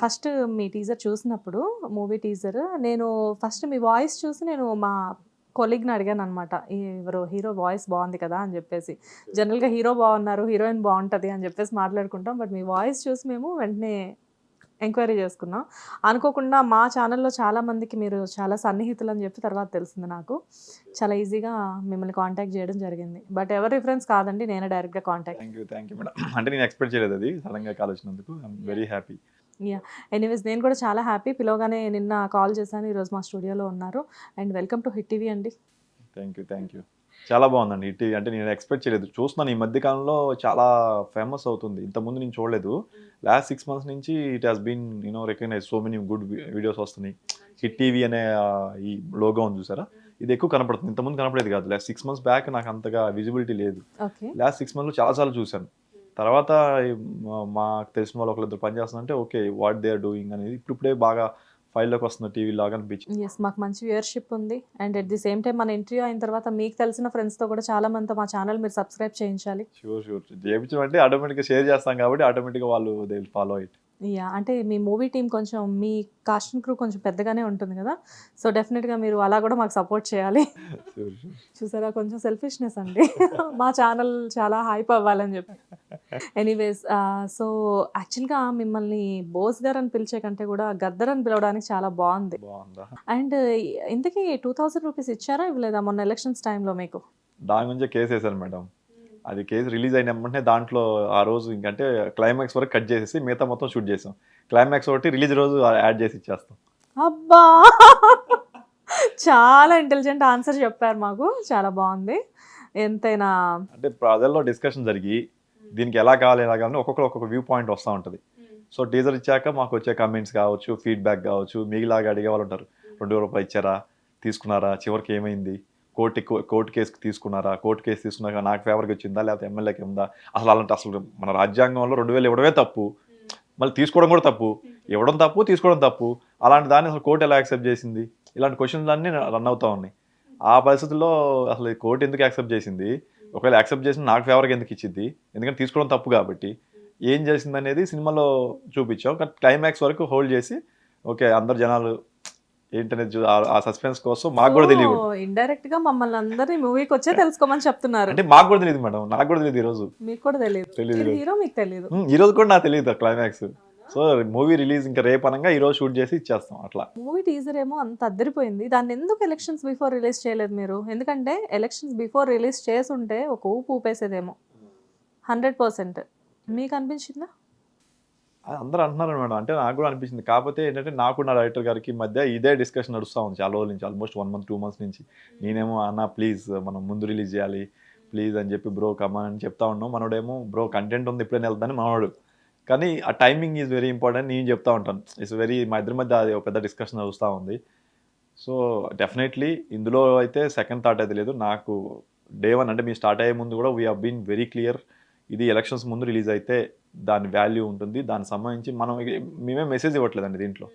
First మీ teaser చూసినప్పుడు movie teaser నేను first మీ voice చూసి నేను మా కొలీగ్‌ని అడిగాననమాట. ఎవరో హీరో వాయిస్ బావుంది కదా! అని జెప్పేసి. జనరల్‌గా హీరో బావున్నారు, హీరోయిన్ బావుంటది అని జెప్పేసి మాట్లాడుకుంటాం. బట్ మీ వాయిస్ చూసి మేము వెంటనే ఎంక్వైరీ చేసుకున్నాం. అనుకోకుండా మా ఛానెల్‌లో చాలా మందికి మీరు చాలా సన్నిహితులని జెప్పి తర్వాత తెలిసింది నాకు. చాలా ఈజీగా మిమ్మల్ని కాంటాక్ట్ జేయడం జరిగింది. బట్ ఎవరి రిఫరెన్స్ కాదండి. నేనే డైరెక్ట్‌గా కాంటాక్ట్ థ్యాంక్ యూ మేడం. అంటే నేను ఎక్స్‌పెక్ట్ చేయలేదది. సడెన్‌గా కాల్ వచ్చినందుకు. I'm very happy. Yeah! Anyways నేను కూడా చాలా హ్యాపీ. పిలవగానే నిన్న కాల్ చేశాను. ఈరోజు మా స్టూడియోలో ఉన్నారు. And welcome to Hit TV అండి. Thank you. చాలా బాగుందండి. ఇట్టి అంటే నేను ఎక్స్‌పెక్ట్ చేయలేదు. చూస్తున్నాను ఈ మధ్య కాలంలో చాలా ఫేమస్ అవుతుంది. ఇంతకుముందు నేను చూడలేదు. లాస్ట్ 6 మంత్స్ నుంచి it has been recognise so many good videos వస్తున్నాయి. హిట్ టీవీ అనే ఈ లోగో ఉంది చూసారా? ఇది ఎక్కువ కనపడుతుంది. ఇంతకుముందు కనపడేది కాదు. లాస్ట్ 6 మంత్స్ బ్యాక్ నాకు అంతగా విజిబిలిటీ లేదు. ఓకే. లాస్ట్ 6 మంత్స్‌లో చాలా సార్లు చూసాను. తర్వాత మాకు తెలిసిన వాళ్ళు ఒకళ్ళిద్దరు పనిచేస్తున్నారంటే okay. What they are doing అనేది ఇప్పుడిప్పుడే బాగా ఫైల్‌లోకి వస్తున్న టీవీ లాగా అనిపించింది. యెస్. మాకు మంచి వ్యూవర్‌షిప్ ఉంది. And at the same time మన ఇంటర్వ్యూ అయిన తర్వాత మీకు తెలిసిన ఫ్రెండ్స్‌తో కూడా చాలా మందితో మా ఛానల్ మీరు సబ్స్క్రైబ్ చేయించాలి. షూర్. చేపించమంటే ఆటోమేటిక్‌గా షేర్ చేస్తాం కాబట్టి ఆటోమేటిక్‌గా వాళ్ళు they will follow it. Yeah! అంటే మీ మూవీ టీమ్ కొంచెం మీ కాస్ట్ అండ్ క్రూ కొంచెం పెద్దగానే ఉంటుంది కదా! సో డెఫినిట్‌గా మీరు అలా కూడా మాకు సపోర్ట్ చేయాలి. షూర్. చూసారా కొంచెం సెల్ఫిష్‌నెస్ అండి. మా ఛానల్ చాలా హైప్ అవ్వాలని చెప్పి. ఎనీవేస్ సో యాక్చువల్‌గా మిమ్మల్ని బోస్ గారు అని పిలిచే కంటే కూడా గద్దర్ అని పిలవడానికి చాలా బావుంది. బాగుందా? అండ్ ఇంతకీ ₹2000 ఇచ్చారా? ఇవ్వలేదా మొన్న ఎలక్షన్స్ టైమ్‌లో మీకు? దాని గురించే కేసేసాను మేడం. అది కేసు రిలీజ్ అయిన వెంటనే దాంట్లో ఆ రోజు ఇంకంటే క్లైమాక్స్ వరకు కట్ చేసేసి మిగతా మొత్తం షూట్ చేసాం. క్లైమాక్స్ ఒకటి రిలీజ్ రోజు యాడ్ చేసి ఇచ్చేస్తాం. అబ్బా! చాలా ఇంటెలిజెంట్ ఆన్సర్ చెప్పారు మాకు. చాలా బావుంది. ఎంతైనా అంటే ప్రజల్లో డిస్కషన్ జరిగి దీనికి ఎలా కావాలి ఒక్కొక్కరు ఒక్కొక్క వ్యూ పాయింట్ వస్తూ ఉంటుంది. సో టీజర్ ఇచ్చాక మాకు వచ్చే కమెంట్స్ కావచ్చు, ఫీడ్బ్యాక్ కావచ్చు, మీలాగా అడిగే వాళ్ళు ఉంటారు. ₹2 ఇచ్చారా, తీసుకున్నారా, చివరికి ఏమైంది, కోర్టు కేసుకి తీసుకున్నారా, కోర్టు కేసు తీసుకున్నాక నాకు ఫేవర్గా వచ్చిందా లేకపోతే ఎమ్మెల్యేకి ఉందా, అసలు మన రాజ్యాంగంలో 2000 ఇవ్వడమే తప్పు, మళ్ళీ తీసుకోవడం కూడా తప్పు, ఇవ్వడం తప్పు, తీసుకోవడం తప్పు, అలాంటి దాన్ని అసలు కోర్టు ఎలా యాక్సెప్ట్ చేసింది, ఇలాంటి క్వశ్చన్స్ అన్నీ రన్ అవుతూ ఉన్నాయి. ఆ పరిస్థితుల్లో అసలు కోర్టు ఎందుకు యాక్సెప్ట్ చేసింది, ఒకవేళ యాక్సెప్ట్ చేసిన నాకు ఫేవర్గా ఎందుకు ఇచ్చింది, ఎందుకంటే తీసుకోవడం తప్పు కాబట్టి ఏం చేసింది అనేది సినిమాలో చూపించాం. కానీ క్లైమాక్స్ వరకు హోల్డ్ చేసి ఓకే అందరు జనాలు ఏంటనేది ఆ సస్పెన్స్ కోసం మాకు కూడా తెలియదు. ఇండైరెక్ట్ గా మమ్మల్ని అందరినీ మూవీకి వచ్చే తెలుసుకోమని చెప్తున్నారు. అంటే మాకు కూడా తెలియదు మేడం, నాకు కూడా తెలియదు. ఈ రోజు మీకు కూడా తెలియదు. తెలియదు. హీరో మీకు తెలియదు. ఈ రోజు కూడా నాకు తెలియదు క్లైమాక్స్. సో మూవీ రిలీజ్ ఇంకా రేపు అనగా ఈ రోజు షూట్ చేసి ఇచ్చేస్తాం అట్లా. మూవీ టీజర్ ఏమో అంత అద్దరిపోయింది. దాన్ని ఎందుకు ఎలక్షన్స్ బిఫోర్ రిలీజ్ చేయలేదు మీరు? ఎందుకంటే ఎలక్షన్స్ బిఫోర్ రిలీజ్ చేసుంటే ఒక ఊపు ఊపేసేదేమో 100%. మీకు అనిపించిందా? అందరూ అంటున్నారు మేడం. అంటే నాకు కూడా అనిపించింది. కాకపోతే ఏంటంటే నాకు నా డైరెక్టర్ గారికి మధ్య ఇదే డిస్కషన్ నడుస్తూ ఉంది చాలా రోజుల నుంచి, ఆల్మోస్ట్ 1 మంత్ 2 మంత్స్ నుంచి. నేనేమో అన్న ప్లీజ్ మనం ముందు రిలీజ్ చేయాలి ప్లీజ్ అని చెప్పి బ్రో కమాన్ అని చెప్తా ఉన్నాం. మనోడేమో బ్రో కంటెంట్ ఉంది ఇప్పుడైనా వెళ్తాను మనోడు. కానీ ఆ టైమింగ్ ఈజ్ వెరీ ఇంపార్టెంట్ నేను చెప్తా ఉంటాను. మా ఇద్దరి మధ్య అది ఒక పెద్ద డిస్కషన్ నడుస్తూ ఉంది. సో డెఫినెట్లీ ఇందులో అయితే సెకండ్ థాట్ అయితే లేదు. నాకు డే 1 అంటే మీరు స్టార్ట్ అయ్యే ముందు కూడా we have been very clear. ఇది ఎలక్షన్స్ ముందు రిలీజ్ అయితే దాని వాల్యూ ఉంటుంది, దానికి సంబంధించి మేమే మెసేజ్ ఇవ్వట్లేదండి దీంట్లో.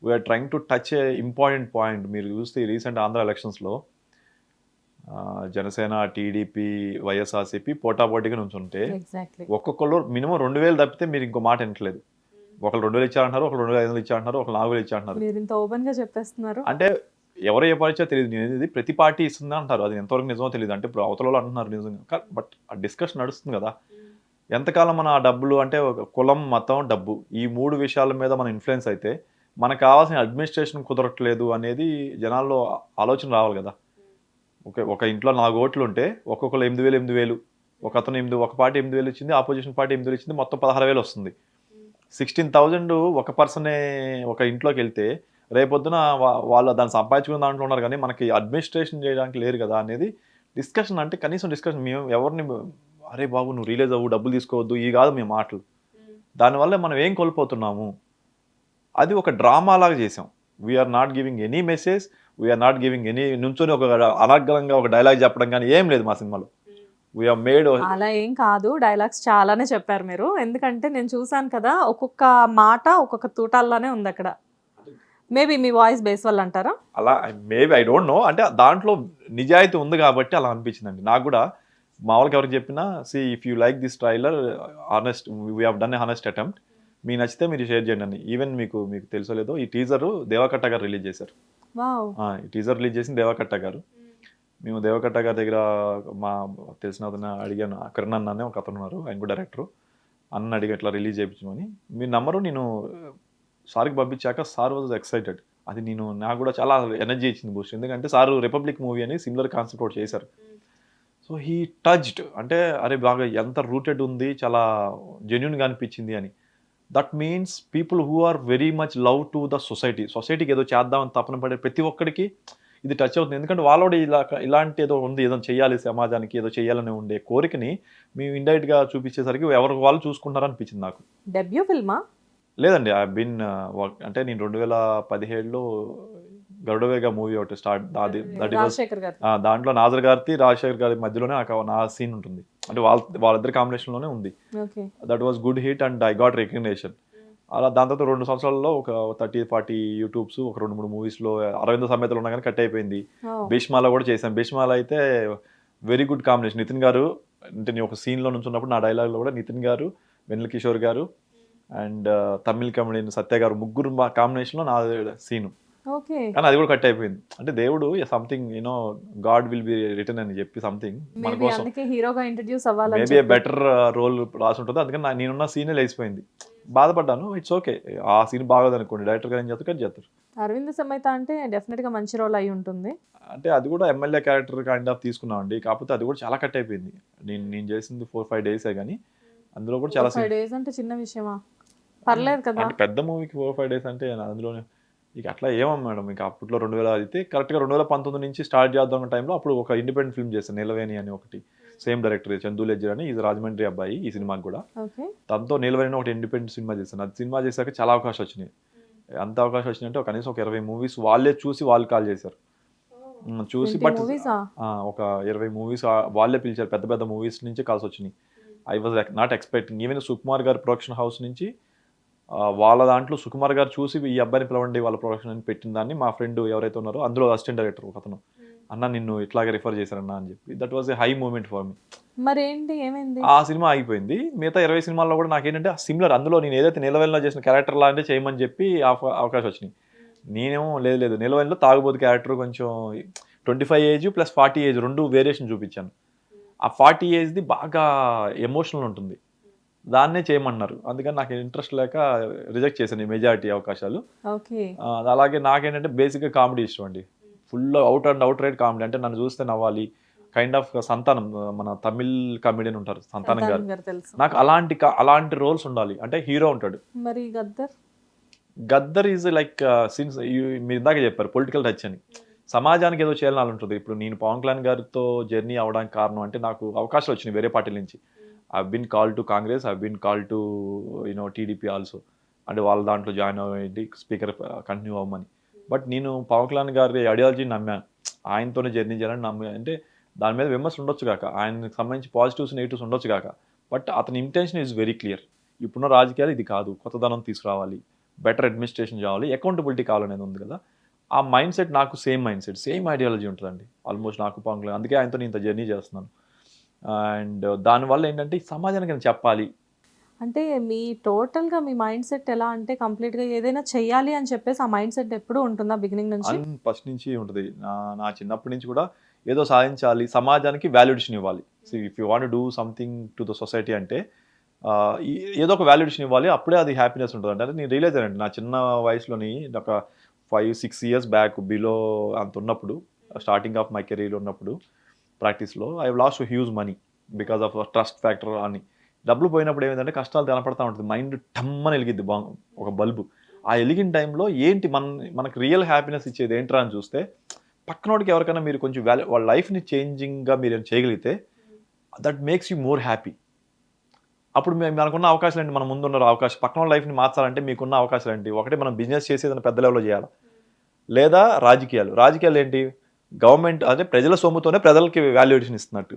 We're trying to touch a important point. మీరు చూస్తే రీసెంట్ ఆంధ్ర ఎలక్షన్స్లో జనసేన, టీడీపీ, వైఎస్ఆర్సీపీ పోటాపోటీగా నుంచుంటే ఒక్కొక్కరు మినిమం 2000 తప్పితే మీరు ఇంకో మాట వినట్లేదు. ఒకళ్ళు 2000 ఇచ్చారంటారు, ఒకళ్ళు 2500 ఇచ్చారంటారు, ఒకళ్ళు 4000 ఇచ్చారంటారు. మీరు ఇంత ఓపెన్ గా చెప్పేస్తున్నారు. అంటే ఎవరు ఏ పార్టీ తెలియదు, నేను ప్రతి పార్టీ ఇస్తుందా అంటారు. అది ఎంతవరకు నిజమో తెలియదు. అంటే ఇప్పుడు అవతల వాళ్ళు అంటున్నారు నిజంగా, బట్ ఆ డిస్కషన్ నడుస్తుంది కదా. ఎంతకాలం మన ఆ డబ్బులు అంటే కులం, మతం, డబ్బు ఈ 3 విషయాల మీద మన ఇన్ఫ్లుయెన్స్ అయితే మనకు కావాల్సిన అడ్మినిస్ట్రేషన్ కుదరట్లేదు అనేది జనాల్లో ఆలోచన రావాలి కదా. ఒక ఇంట్లో 4 ఓట్లు ఉంటే ఒక్కొక్కరు 8000 ఒక పార్టీ 8000 ఇచ్చింది, ఆపోజిషన్ పార్టీ 8000 ఇచ్చింది, మొత్తం 16,000 వస్తుంది. 16,000 ఒక పర్సనే ఒక ఇంట్లోకి వెళ్తే రేపొద్దున వాళ్ళు దాన్ని సంపాదించుకున్న దాంట్లో ఉన్నారు కానీ మనకి అడ్మినిస్ట్రేషన్ చేయడానికి లేరు కదా అనేది డిస్కషన్. అంటే కనీసం డిస్కషన్ మేము ఎవరిని అరే బాబు నువ్వు రిలీజ్ అవ్వు, డబ్బులు తీసుకోవద్దు, ఈ కాదు మేము మాటలు. దానివల్ల మనం ఏం కోల్పోతున్నాము, అది ఒక డ్రామా లాగా చేసాం. We're not giving any message, we're not giving any నుంచొని ఒక అనర్గళంగా ఒక డైలాగ్ చెప్పడం కానీ ఏం లేదు మా సినిమాలో. వీఆర్ మేడ్ అలా ఏం కాదు, డైలాగ్స్ చాలానే చెప్పారు మీరు. ఎందుకంటే నేను చూసాను కదా, ఒక్కొక్క మాట ఒక్కొక్క తూటాల్లోనే ఉంది అక్కడ. మేబీ మీ వాయిస్ బేస్ వల్ల అంటారా? అలా మేబీ ఐ డోంట్ నో. అంటే దాంట్లో నిజాయితీ ఉంది కాబట్టి అలా అనిపించిందండి నాకు కూడా. మా వాళ్ళకి ఎవరికి చెప్పినా see if you like this trailer honest, we have done a honest attempt, మీకు నచ్చితే మీరు షేర్ చేయండి అని. ఈవెన్ మీకు మీకు తెలుసో లేదో ఈ టీజర్ దేవకట్ట గారు రిలీజ్ చేశారు. వావ్. ఈ టీజర్ రిలీజ్ చేసింది దేవకట్ట గారు. మేము దేవకట్ట గారి దగ్గర మా తెలిసిన అతను అడిగాను, కిరణ్ అన్న అనే ఒక అతను ఉన్నారు, ఆయన కూడా డైరెక్టర్. అన్న అడిగి ఇట్లా రిలీజ్ చేయించమని. మీ నంబరు నేను సార్కి పంపించాక సార్ వాజ్ ఎక్సైటెడ్. అది నాకు కూడా చాలా ఎనర్జీ ఇచ్చింది బూస్ట్. ఎందుకంటే సార్ రిపబ్లిక్ మూవీ అని సిమిలర్ కాన్సెప్ట్ ఒకటి చేశారు. సో హీ టచ్డ్, అంటే అరే బాగా ఎంత రూటెడ్ ఉంది, చాలా జెన్యున్గా అనిపించింది అని. That means people who are very much love to the సొసైటీకి ఏదో చేద్దామని తపన పడే ప్రతి ఒక్కడికి ఇది టచ్ అవుతుంది. ఎందుకంటే వాళ్ళోడు ఇలాంటి ఏదో ఉంది, ఏదో చేయాలి సమాజానికి, ఏదో చేయాలని ఉండే కోరికని మేము ఇండైరెక్ట్గా చూపించేసరికి ఎవరికి వాళ్ళు చూసుకుంటారు అనిపించింది నాకు. డెబ్యూ ఫిల్మా? లేదండి, ఐ బిన్ అంటే నేను 2017లో గరుడవేగ మూవీ ఒకటి స్టార్ట్, రాజశేఖర్ గారు. దాంట్లో నాజర్ గారి రాజశేఖర్ గారి మధ్యలోనే నా సీన్ ఉంటుంది. అంటే వాళ్ళిద్దరి కాంబినేషన్లోనే ఉంది. That was good hit and I got recognition. అలా దాని తర్వాత 2 సంవత్సరాల్లో ఒక 30-40 యూట్యూబ్స్, ఒక 2-3 మూవీస్లో, అరవింద సమేతలు ఉన్నా కానీ కట్ అయిపోయింది. భీష్మాలో కూడా చేశాను. భీష్మాలో అయితే వెరీ గుడ్ కాంబినేషన్. నితిన్ గారు, అంటే నేను ఒక సీన్లో నుంచి ఉన్నప్పుడు నా డైలాగ్లో కూడా నితిన్ గారు, వెన్నెల కిషోర్ గారు అండ్ తమిళ్ కమెడియన్ సత్య గారు, ముగ్గురు కాంబినేషన్లో నా సీను. కానీ అది కూడా కట్ అయిపోయింది. అంటే దేవుడు something God will be return అని చెప్పి సంథింగ్ మన కోసం హీరోగా ఇంట్రడ్యూస్ అవ్వాలి, మేబీ బెటర్ రోల్ రాసి ఉంటుంది. అందుకని నేనున్న సీనే లేచిపోయింది. బాధపడ్డాను. ఇట్స్ ఓకే, ఆ సీన్ బాగోదు అనుకోండి, డైరెక్టర్ గారు ఏం చేస్తారు కట్ చేస్తారు. అరవింద్ సమేత అంటే డెఫినెట్ గా మంచి రోల్ అయి ఉంటుంది. అంటే అది కూడా ఎమ్మెల్యే క్యారెక్టర్ కైండ్ ఆఫ్ తీసుకున్నామండి. కాకపోతే అది కూడా చాలా కట్ అయిపోయింది. నేను చేసింది 4-5 డేసే కానీ అందులో కూడా చాలా 5 days అంటే చిన్న విషయమా? పర్లేదు కదా. అంటే పెద్ద మూవీకి 4-5 days అంటే అందులోనే ఇక అట్లా ఏమో మేడం. ఇక అప్పట్లో 2000 అయితే కరెక్ట్గా 2019 నుంచి స్టార్ట్ చేద్దాం టైంలో అప్పుడు ఒక ఇండిపెండెంట్ ఫిల్మ్ చేశాను, నిలవేణి అని ఒకటి. సేమ్ డైరెక్టర్ చందు లెజ్జర్ అని, ఇది రాజమండ్రి అబ్బాయి ఈ సినిమాకి కూడా. దాంతో నిలవేణి ఒకటి ఇండిపెండెంట్ సినిమా చేశాను. అది సినిమా చేశాక చాలా అవకాశం వచ్చినాయి. అంత అవకాశం వచ్చినాయంటే కనీసం ఒక 20 మూవీస్ వాళ్ళే చూసి వాళ్ళు కాల్ చేశారు. చూసి బట్ ఒక 20 మూవీస్ వాళ్ళే పిలిచారు. పెద్ద పెద్ద మూవీస్ నుంచి కాల్స్ వచ్చినాయి. I was not expecting. Even Sukumar గారి ప్రొడక్షన్ హౌస్ నుంచి వాళ్ళ దాంట్లో సుకుమార్ గారు చూసి ఈ అబ్బాయిని పిలవండి వాళ్ళ ప్రొడక్షన్ అని పెట్టిన దాన్ని మా ఫ్రెండ్ ఎవరైతే ఉన్నారో అందులో అసిస్టెంట్ డైరెక్టర్ ఒక అతను, అన్న నిన్ను ఇట్లాగే రిఫర్ చేశారన్న అని చెప్పి. That was a high moment for me. మరి ఏంటి ఏమైంది? ఆ సినిమా ఆగిపోయింది. మిగతా 20 సినిమాల్లో కూడా నాకేంటంటే సిమిలర్, అందులో నేను ఏదైతే నిలవేళలో చేసిన క్యారెక్టర్ లాంటి చేయమని చెప్పి అవకాశం వచ్చినాయి. నేనేమో లేదు నిలవేళలో తాగుబోతు క్యారెక్టర్ కొంచెం 25 ఏజ్ ప్లస్ 40 ఏజ్ 2 వేరియేషన్ చూపించాను. ఆ 40 ఏజ్ది బాగా ఎమోషనల్ ఉంటుంది, దాన్నే చేయమన్నారు. అందుకని నాకు ఇంట్రెస్ట్ లేక రిజెక్ట్ చేశాను ఈ మెజారిటీ అవకాశాలు. అలాగే నాకేంటంటే బేసిక్గా కామెడీ ఇష్టం అండి, ఫుల్ అవుట్ రైట్ కామెడీ. అంటే నన్ను చూస్తే నవ్వాలి కైండ్ ఆఫ్. సంతానం, మన తమిళ్ కామెడియన్ ఉంటారు సంతానం గారు, నాకు అలాంటి రోల్స్ ఉండాలి. అంటే హీరో ఉంటాడు. మరి గద్దర్ ఈజ్ లైక్ సిన్స్ మీరు ఇందాక చెప్పారు పొలిటికల్ టచ్ అని, సమాజానికి ఏదో చేయాలని ఉంటుంది. ఇప్పుడు నేను పవన్ కళ్యాణ్ గారితో జర్నీ అవ్వడానికి కారణం అంటే నాకు అవకాశాలు వచ్చినాయి వేరే పార్టీల నుంచి. I've been called to Congress, I've been called to TDP also. అంటే వాళ్ళ దాంట్లో జాయిన్ అవ్వండి, స్పీకర్ కంటిన్యూ అవ్వమని. బట్ నేను పవన్ కళ్యాణ్ గారి ఐడియాలజీని నమ్మాను, ఆయనతోనే జర్నీ చేయాలని నమ్మాను. అంటే దాని మీద విమర్శలు ఉండొచ్చు కాక, ఆయనకు సంబంధించి పాజిటివ్స్ నెగిటివ్స్ ఉండొచ్చు కాక, బట్ అతని ఇంటెన్షన్ ఈజ్ వెరీ క్లియర్. ఇప్పుడున్న రాజకీయాలు ఇది కాదు, కొత్తదనం తీసుకురావాలి, బెటర్ అడ్మినిస్ట్రేషన్ కావాలి, అకౌంటబిలిటీ కావాలనేది ఉంది కదా. ఆ మైండ్ సెట్ నాకు సేమ్ ఐడియాలజీ ఉంటుందండి ఆల్మోస్ట్ నాకు పవన్ కళ్యాణ్. అందుకే ఆయనతో నేను ఇంత జర్నీ చేస్తున్నాను. అండ్ దానివల్ల ఏంటంటే సమాజానికి నేను చెప్పాలి. అంటే మీ టోటల్గా మీ మైండ్ సెట్ ఎలా అంటే కంప్లీట్గా ఏదైనా చెయ్యాలి అని చెప్పేసి ఆ మైండ్ సెట్ ఎప్పుడు ఉంటుందా బిగినింగ్ నుంచి? ఫస్ట్ నుంచి ఉంటుంది. నా చిన్నప్పటి నుంచి కూడా ఏదో సాధించాలి, సమాజానికి వాల్యుడేషన్ ఇవ్వాలి. If you want do something to the society అంటే ఏదో ఒక వాల్యుడేషన్ ఇవ్వాలి, అప్పుడే అది హ్యాపీనెస్ ఉంటుంది. అంటే నేను రియలైజ్ అయ్యానండి నా చిన్న వయసులోని, ఒక 5-6 years బ్యాక్ బిలో అంత ఉన్నప్పుడు, స్టార్టింగ్ ఆఫ్ మై కెరీర్ ఉన్నప్పుడు ప్రాక్టీస్లో I lost huge money because of trust factor అని. డబ్బులు పోయినప్పుడు ఏమైందంటే కష్టాలు కనపడతా ఉంటుంది, మైండ్ టమ్మని వెలిగిద్ది ఒక బల్బు. ఆ వెలిగిన టైంలో ఏంటి మనకు రియల్ హ్యాపీనెస్ ఇచ్చేది ఏంట్రా అని చూస్తే, పక్కనోడికి ఎవరికైనా మీరు కొంచెం వాళ్ళ లైఫ్ని చేంజింగ్గా మీరు చేయగలిగితే that makes you more happy. అప్పుడు మనకున్న అవకాశాలు ఏంటి, మన ముందున్న అవకాశం, పక్కన లైఫ్ని మార్చాలంటే మీకున్న అవకాశాలు ఏంటి? ఒకటి మనం బిజినెస్ చేసేదని పెద్ద లెవెల్లో చేయాలి, లేదా రాజకీయాలు ఏంటి, గవర్నమెంట్ అంటే ప్రజల సొమ్ముతోనే ప్రజలకి వాల్యుయేషన్ ఇస్తున్నట్టు.